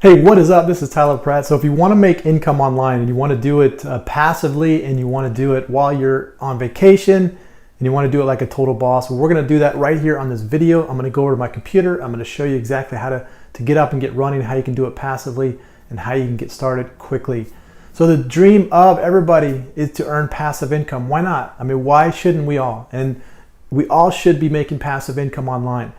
Hey, what is up? This is Tyler Pratt. So if you want to make income online and you want to do it passively and you want to do it while you're on vacation and you want to do it like a total boss, we're going to do that right here on this video. I'm going to go over to my computer. I'm going to show you exactly how to get up and get running, how you can do it passively, and how you can get started quickly. So the dream of everybody is to earn passive income. Why not? I mean, why shouldn't we all? And we all should be making passive income online.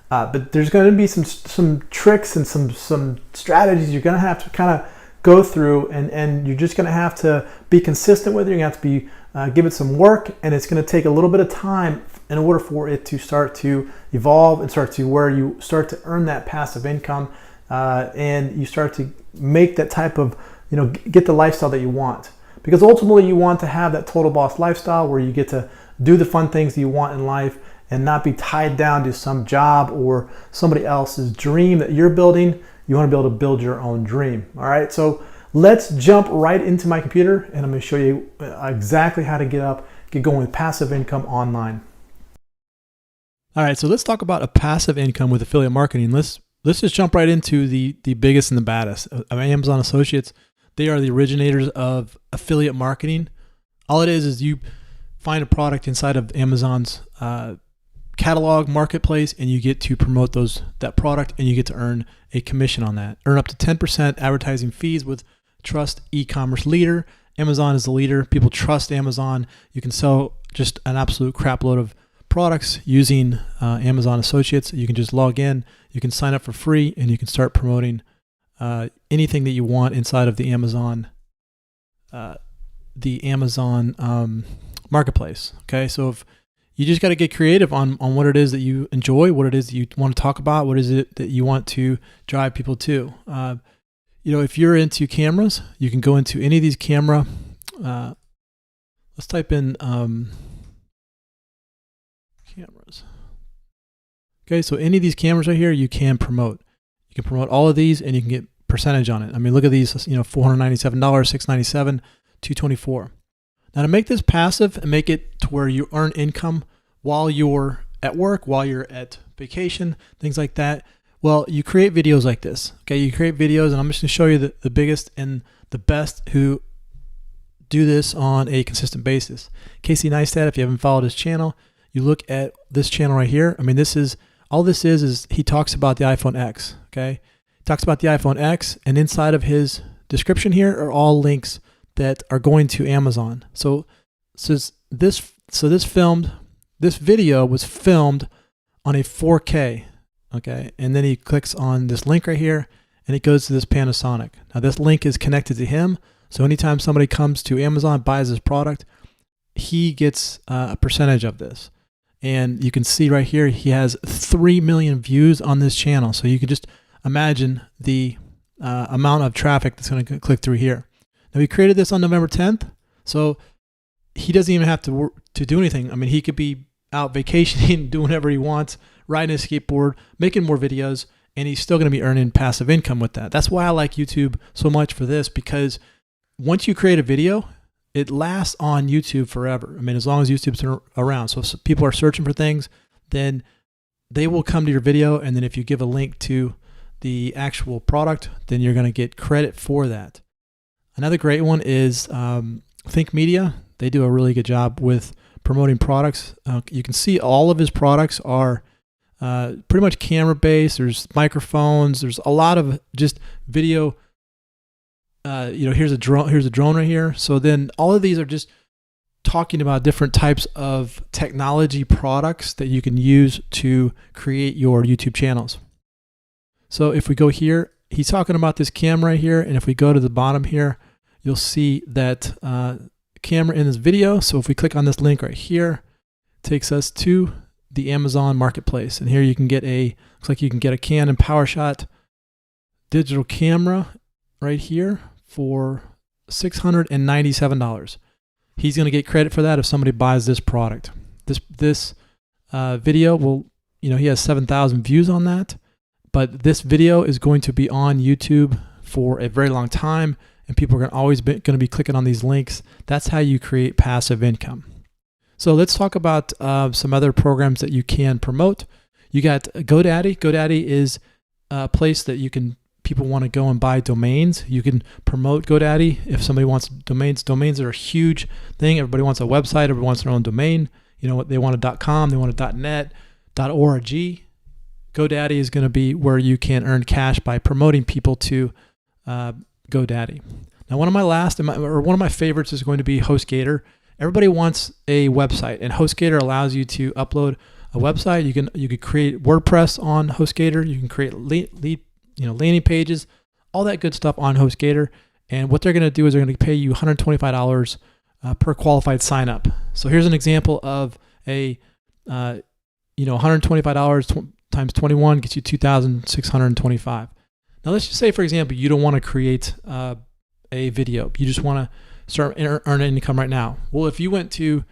But there's going to be some tricks and some strategies you're going to have to kind of go through, and you're just going to have to be consistent with it. You're going to have to give it some work, and it's going to take a little bit of time in order for it to start to evolve and start to where you start to earn that passive income, and you start to make that type of, get the lifestyle that you want. Because ultimately you want to have that total boss lifestyle where you get to do the fun things that you want in life and not be tied down to some job or somebody else's dream that you're building. You want to be able to build your own dream. All right, so let's jump right into my computer and I'm going to show you exactly how to get going with passive income online. All right, so let's talk about a passive income with affiliate marketing. Let's just jump right into the biggest and the baddest. Amazon Associates, they are the originators of affiliate marketing. All it is you find a product inside of Amazon's catalog marketplace, and you get to promote that product, and you get to earn a commission on that. Earn up to 10% advertising fees with Trust E-commerce Leader. Amazon is the leader. People trust Amazon. You can sell just an absolute crap load of products using Amazon Associates. You can just log in, you can sign up for free, and you can start promoting anything that you want inside of the Amazon marketplace. Okay, so if you just got to get creative on what it is that you enjoy, what it is that you want to talk about, what is it that you want to drive people to. If you're into cameras, you can go into any of these camera. Let's type in cameras. Okay, so any of these cameras right here, you can promote. You can promote all of these, and you can get percentage on it. I mean, look at these. $497, $697, $224. Now, to make this passive and make it to where you earn income while you're at work, while you're at vacation, things like that, well, you create videos like this. Okay, you create videos, and I'm just going to show you the biggest and the best who do this on a consistent basis. Casey Neistat, if you haven't followed his channel, you look at this channel right here. I mean, all this is he talks about the iPhone X. Okay, he talks about the iPhone X, and inside of his description here are all links that are going to Amazon. So this video was filmed on a 4K, okay? And then he clicks on this link right here, and it goes to this Panasonic. Now this link is connected to him, so anytime somebody comes to Amazon, buys this product, he gets a percentage of this. And you can see right here, he has 3 million views on this channel. So you can just imagine the amount of traffic that's going to click through here. Now, he created this on November 10th, so he doesn't even have to do anything. I mean, he could be out vacationing, doing whatever he wants, riding a skateboard, making more videos, and he's still going to be earning passive income with that. That's why I like YouTube so much for this, because once you create a video, it lasts on YouTube forever. I mean, as long as YouTube's around. So if people are searching for things, then they will come to your video, and then if you give a link to the actual product, then you're going to get credit for that. Another great one is Think Media. They do a really good job with promoting products. You can see all of his products are pretty much camera-based. There's microphones. There's a lot of just video. Here's a drone right here. So then all of these are just talking about different types of technology products that you can use to create your YouTube channels. So if we go here, he's talking about this camera right here, and if we go to the bottom here, you'll see that camera in this video. So if we click on this link right here, it takes us to the Amazon Marketplace, and here you can get looks like you can get a Canon PowerShot digital camera right here for $697. He's going to get credit for that if somebody buys this product. This video will, he has 7,000 views on that. But this video is going to be on YouTube for a very long time, and people are always going to be clicking on these links. That's how you create passive income. So let's talk about some other programs that you can promote. You got GoDaddy. GoDaddy is a place that you can people want to go and buy domains, you can promote GoDaddy. If somebody wants domains are a huge thing. Everybody wants a website, everybody wants their own domain. You know what, they want a .com, they want a .net, .org. GoDaddy is going to be where you can earn cash by promoting people to GoDaddy. Now, one of my favorites is going to be HostGator. Everybody wants a website, and HostGator allows you to upload a website. You can create WordPress on HostGator. You can create landing pages, all that good stuff on HostGator. And what they're going to do is they're going to pay you $125 per qualified sign up. So here's an example of a $125 times 21 gets you $2,625. Now let's just say, for example, you don't want to create a video. You just want to start earning income right now. Well, if you went to,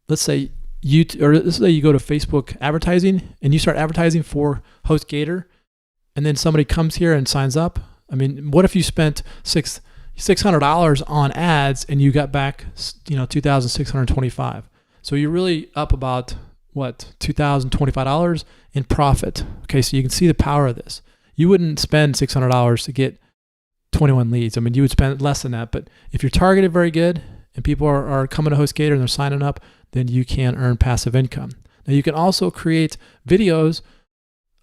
let's say you go to Facebook advertising and you start advertising for HostGator, and then somebody comes here and signs up. I mean, what if you spent $600 on ads and you got back, $2,625? So you're really up about $2,025 in profit. Okay, so you can see the power of this. You wouldn't spend $600 to get 21 leads. I mean, you would spend less than that. But if you're targeted very good and people are coming to HostGator and they're signing up, then you can earn passive income. Now, you can also create videos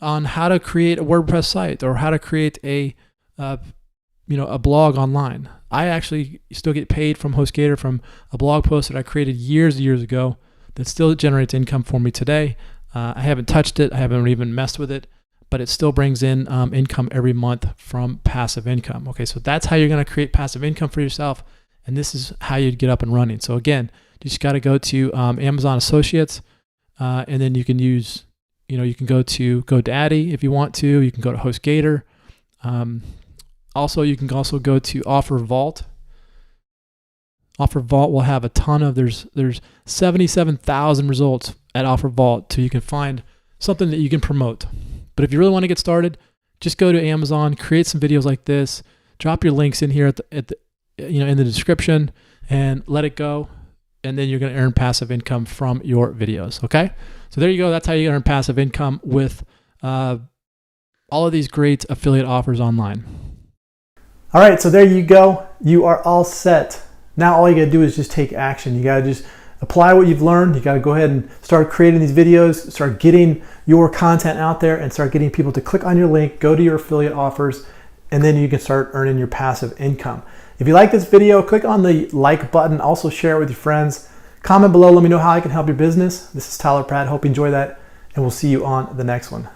on how to create a WordPress site or how to create a blog online. I actually still get paid from HostGator from a blog post that I created years ago that still generates income for me today. I haven't touched it. I haven't even messed with it, but it still brings in income every month from passive income. Okay, so that's how you're going to create passive income for yourself, and this is how you'd get up and running. So again, you just got to go to Amazon Associates, and then you can use, you can go to GoDaddy if you want to. You can go to HostGator. Also, you can also go to OfferVault. OfferVault will have a ton of, there's 77,000 results at OfferVault, so you can find something that you can promote. But if you really want to get started, just go to Amazon, create some videos like this, drop your links in here in the description, and let it go. And then you're going to earn passive income from your videos. Okay, so there you go. That's how you earn passive income with all of these great affiliate offers online. All right, so there you go. You are all set. Now all you gotta do is just take action. You gotta just apply what you've learned. You gotta go ahead and start creating these videos, start getting your content out there, and start getting people to click on your link, go to your affiliate offers, and then you can start earning your passive income. If you like this video, click on the like button. Also share it with your friends. Comment below, let me know how I can help your business. This is Tyler Pratt. Hope you enjoy that, and we'll see you on the next one.